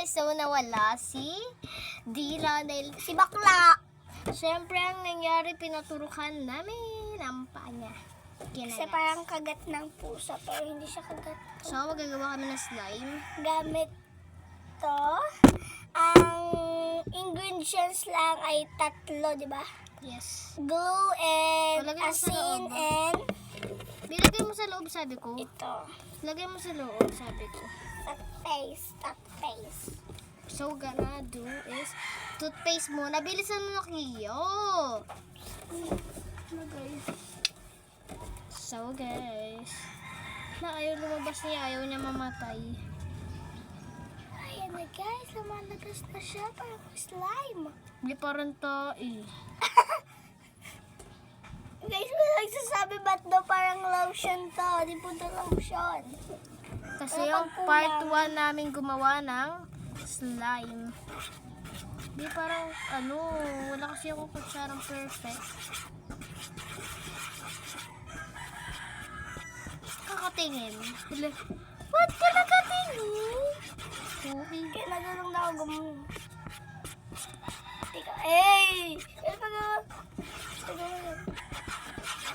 guys, so nawala si Dila dahil si Bakla. Siyempre ang nangyari, pinaturukan namin ang paa niya. Kasi parang kagat ng pusa, pero hindi siya kagat. So magagawa kami ng slime. Gamit to. Ang ingredients lang ay 3, di ba? Yes. Glue and Lagay mo sa asin loob. and Nilagay mo sa loob, sabi ko. ito. Lagay mo sa loob, sabi ko. Toothpaste. So gonna do is toothpaste muna. Bilisan mo na, Kiyo. So guys, ayaw lumabas niya, ayaw niya mamatay. Ayan na guys, lumalabas na siya. Parang slime. Hindi parang to eh. Guys, may nagsasabi ba't daw parang lotion to? Di po to lotion. Kasi Ano yung pang part kulang? 1 namin gumawa ng slime. Di parang wala kasi ako kutsarang perfect. Kakatingin. Ba't ka nakatingin? Okay. Kaya nagulong na ako gumawa. Teka, hey! Teka,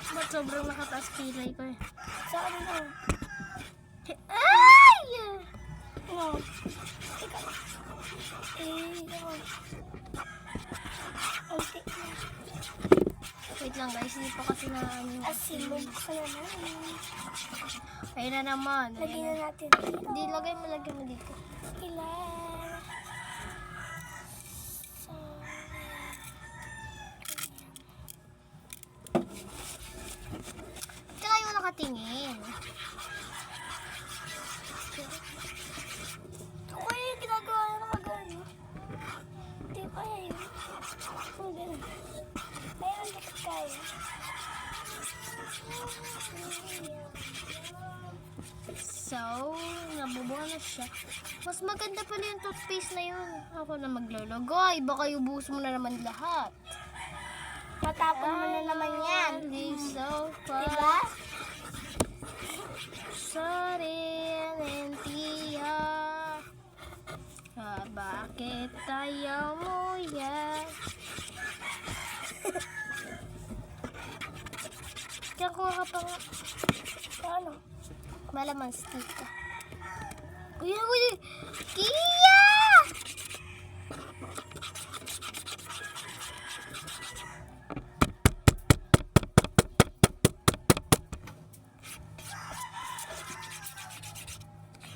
Ba't sobrang nakataas kilay ko eh? sa ano na? Ay! No. Teka. Ako. Unti na. Wait lang guys, hindi pa kasi na Asin, bubuksan na namin. Ayun na naman. Lagyan na natin dito. Hindi, lagay mo dito. Ilan? So, Tsaka yung nakatingin. ako yung ginagawa na nakagano. Hindi pa yun. Ang ganun. Mayroon dito tayo. So, nabubuha na siya. Mas maganda pala yung toothpaste na yun. Ako na maglulugay. Baka ubus mo na naman lahat. Matapon mo na naman yan. So far. Diba? Sorry, Lentia. Bakit tayo mo yan? Kaya kuha ka pa nga. Ano? Malaman stick ka. Kuya! Kia!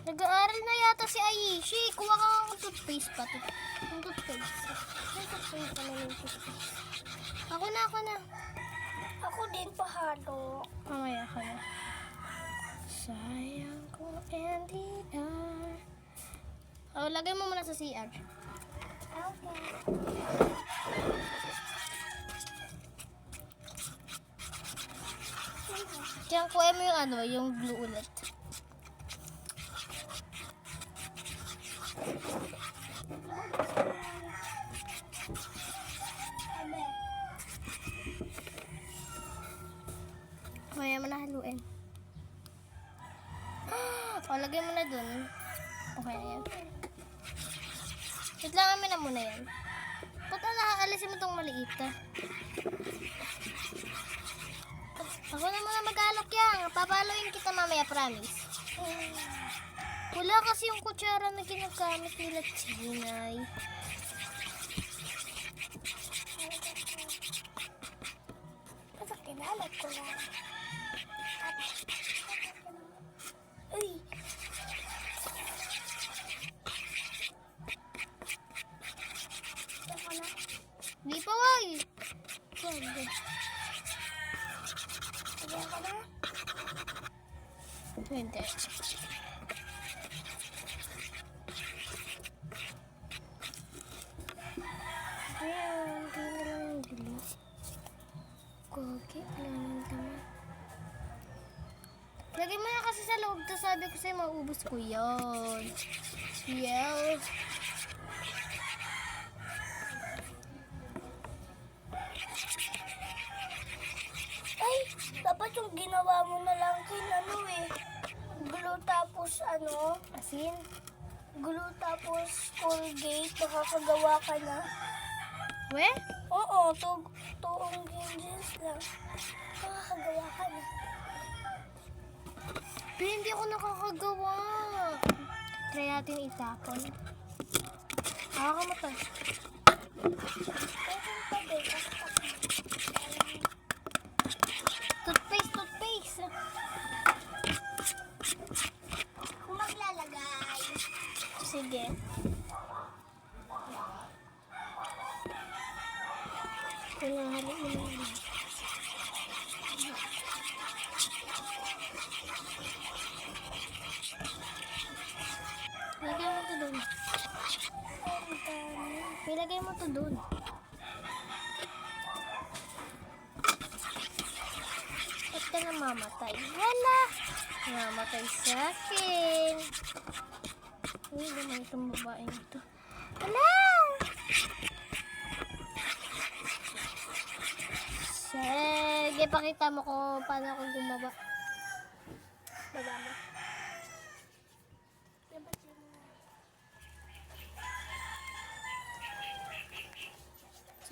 Nag-aaral na yata si Aishi. Kuha ka ng toothpaste pa. Yung toothpaste. Yung toothpaste pa na yung toothpaste. Ako na. Ako din pahalo. Mamaya ka na. Sayang ko NDR. Oh, lagay mo muna sa CR. Okay. Diyan, kuha mo yung yung glue ulit. Mamaya mo na haluin. O, lagay mo na dun. Okay na yan. Wait lang, amin na muna yan. Ba't alisin mo tong maliit Ako na muna mag-alok yan. Papaluin kita mamaya, promise. Wala kasi yung kutsara na ginagamit nila, Chinay. Basta kinalat ko lang. Uy! Ako na. Di pa, wag. Lagyan ko na. Hindi. Ayan, hindi na lang ang dili. Kogi, wala nang tama. Lagay mo na kasi sa loob to, sabi ko sa'yo, maubos ko yun. Yeah. Ay! Dapat yung ginawa mo na lang kin glue tapos Asin? glue tapos Colgate, nakakagawa ka na. We? Oo, to ingredients lang. Nakakagawa ka na. Pero hindi ako nakakagawa. Try natin itapon. Hawakan mo to. Toothpaste. Kung maglalagay. Sige. Kunahali mo na. Lagay mo to doon. Ilagay mo to doon. Ba't ka namamatay? Wala! Namamatay sa akin. Uy, naman itong babaeng ito. Wala! Sige, pakita mo kung paano ako gumaba. Baba mo.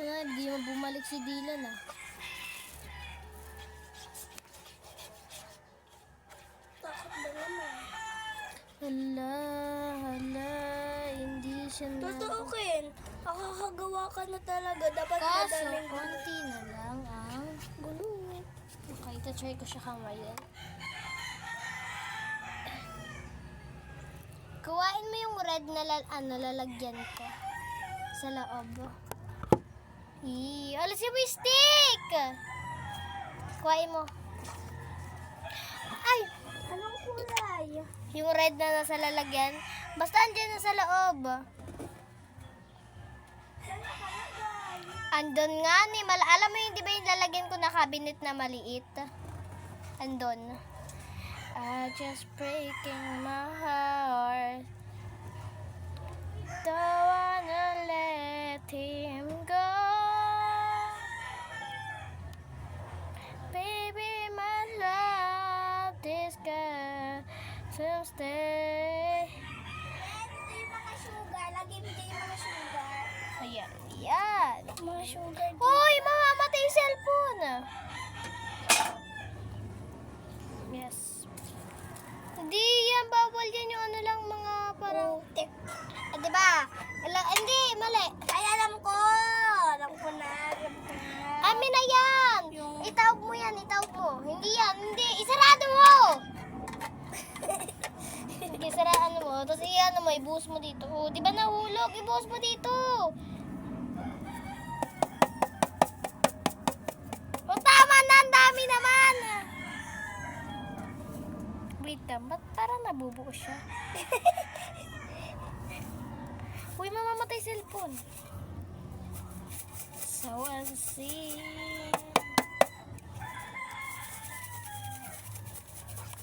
Sana hindi mo bumalik si Dylan ah. Takot ba naman? Hala, hindi siya na. Totoo, Ken. Nakakagawa ka na talaga. Dapat Kaso, madaming konti na lang ang gulo. okay, ito-try ko siya kamayan. Kuhain mo yung red na lalagyan ko sa loob. Alas yung stick! Kuhain mo. Ay! Anong kulay? Yung red na nasa lalagyan. Basta andyan na sa loob. Saan nakalagay? Andon nga ni. Alam mo yung di ba yung lalagyan ko na cabinet na maliit? Andon. Just breaking my heart. Don't wanna let him go. Baby, my love, this girl to stay. Ito yung mga sugar. Lagi mo din yung mga sugar. Ayan, yan. Mga sugar. Uy, mamamatay yung cellphone. Yes. Hindi yan, bawal yan yung ano lang mga parang... Tip. diba? Hindi, mali. Ay, alam ko. Alam ko na. Amin na yan. Yung- Itawag mo yan, itawag mo. Hindi yan, hindi. Isarado mo. Sige, saraan mo. Tapos iyan mo, ibuhos mo dito. Oh, di ba nahulog? Ibuhos mo dito. O, tama na. Ang dami naman. Wait lang, ba't parang nabubuo siya? Uy, mamamatay cellphone. So, I'll see.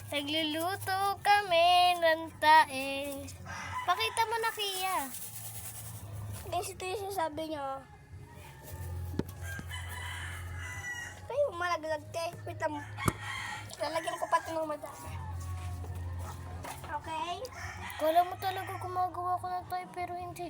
Nagluluto kami ng tae. Pakita mo na, Kia. Guys, ito yung sabi niyo. Kayo, malaglag te. Wait lang. Lalagyan ko pa ito ng madami. Okay? Kala mo talaga gumagawa ko ng tae, pero hindi.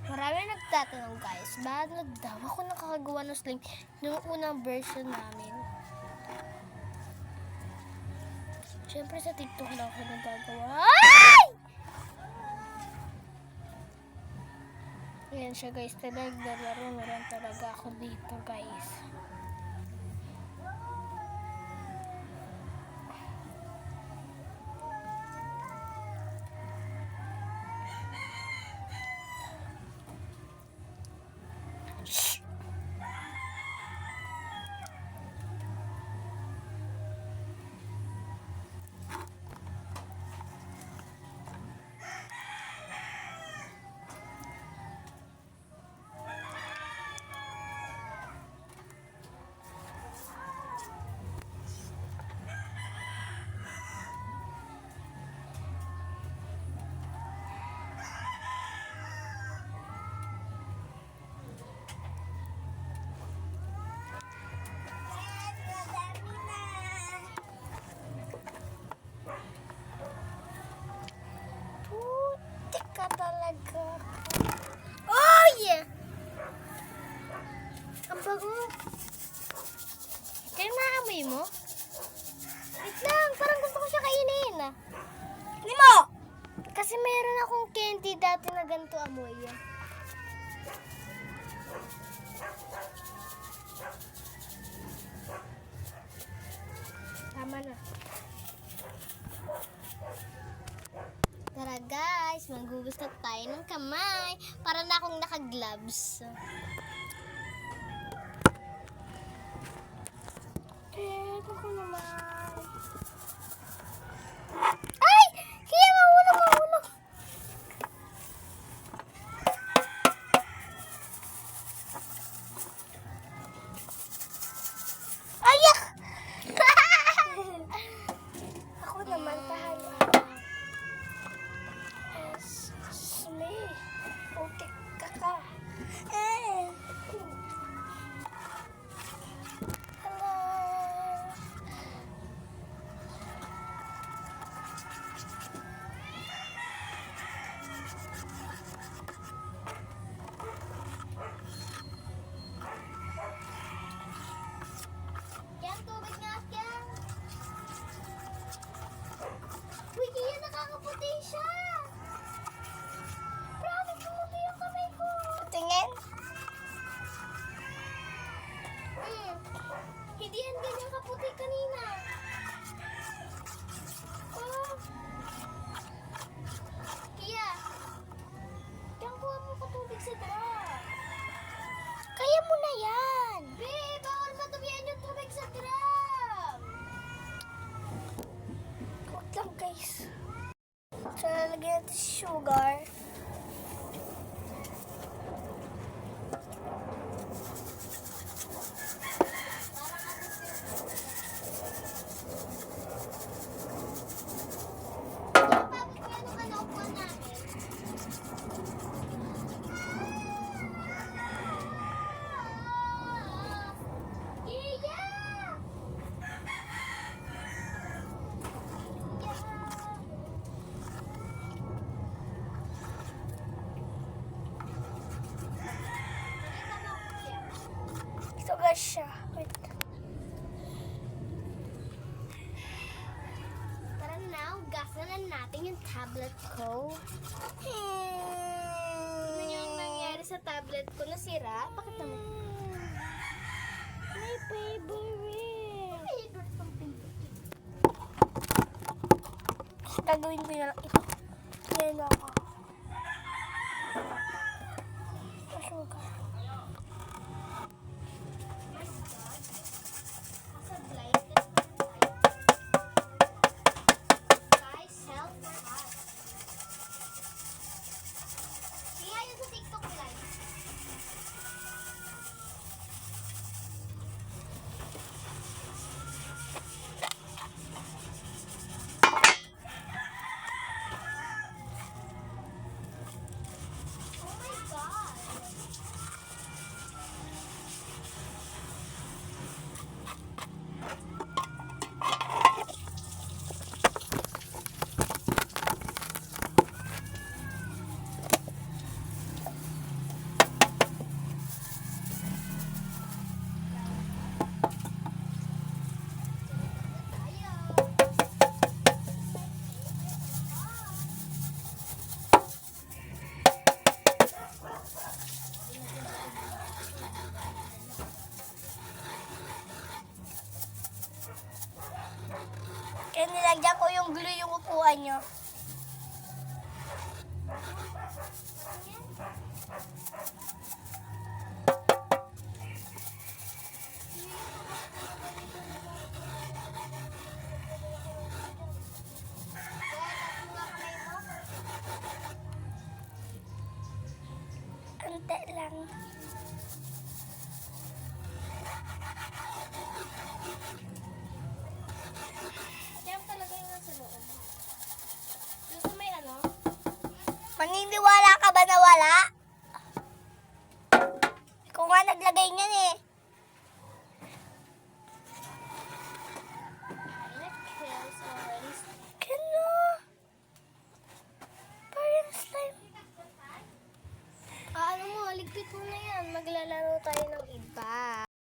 Marami nagtatanong guys, bakit daw ako nakakagawa ng slime nung unang version namin? Siyempre sa TikTok lang ako nagagawa. Ay! Ayan siya guys, naglalaro na lang talaga ako dito guys. Oh, yeah! Ang bago. Kaya naamoy mo? Wait lang, parang gusto ko siya kainin. Hindi mo! Kasi meron akong candy dati na ganito amoy. Tama na. Tara guys, maghugas na tayo ng kamay. Para na akong naka-gloves. Ako naman. Ay! Kaya mahulog! Ayak! Ako naman, tahanan. Sme. Okay, kaka. Hello. Yan, tubig nga, yan. Uy, kaya nakakaputi siya. Promise, pumuti yung kamay ko. Tingin. Hindi yan ganyan kaputi kanina. Oh. Kaya, diyan kuha mo ko tubig sa drum. Kaya mo na yan. Babe, bawal matubian yung tubig sa drum. Huwag lang guys. So, lalagyan natin sugar. Tapos yan ang kalaupuan namin. Iya! Sugar siya. Wait. Tara na, hugasan na natin yung tablet ko. Ano yung nangyari sa tablet ko? Nasira? Bakit naman? My favorite. Favorite pang pinto. Gagawin ko na lang ito. Yan ako. Sugar. Asa blind? Guys, help for us. Kaya yun sa TikTok live. Oh my God. Kaya nilagyan ko yung glue yung upuan nyo. Ante lang. Yan talaga yung nasa loob. Yung sa may ano? Maniniwala ka ba na wala? Ikaw nga naglagay niyan eh. Kills already. Kano? Parang slime. ko na yan. Maglalaro tayo ng iba.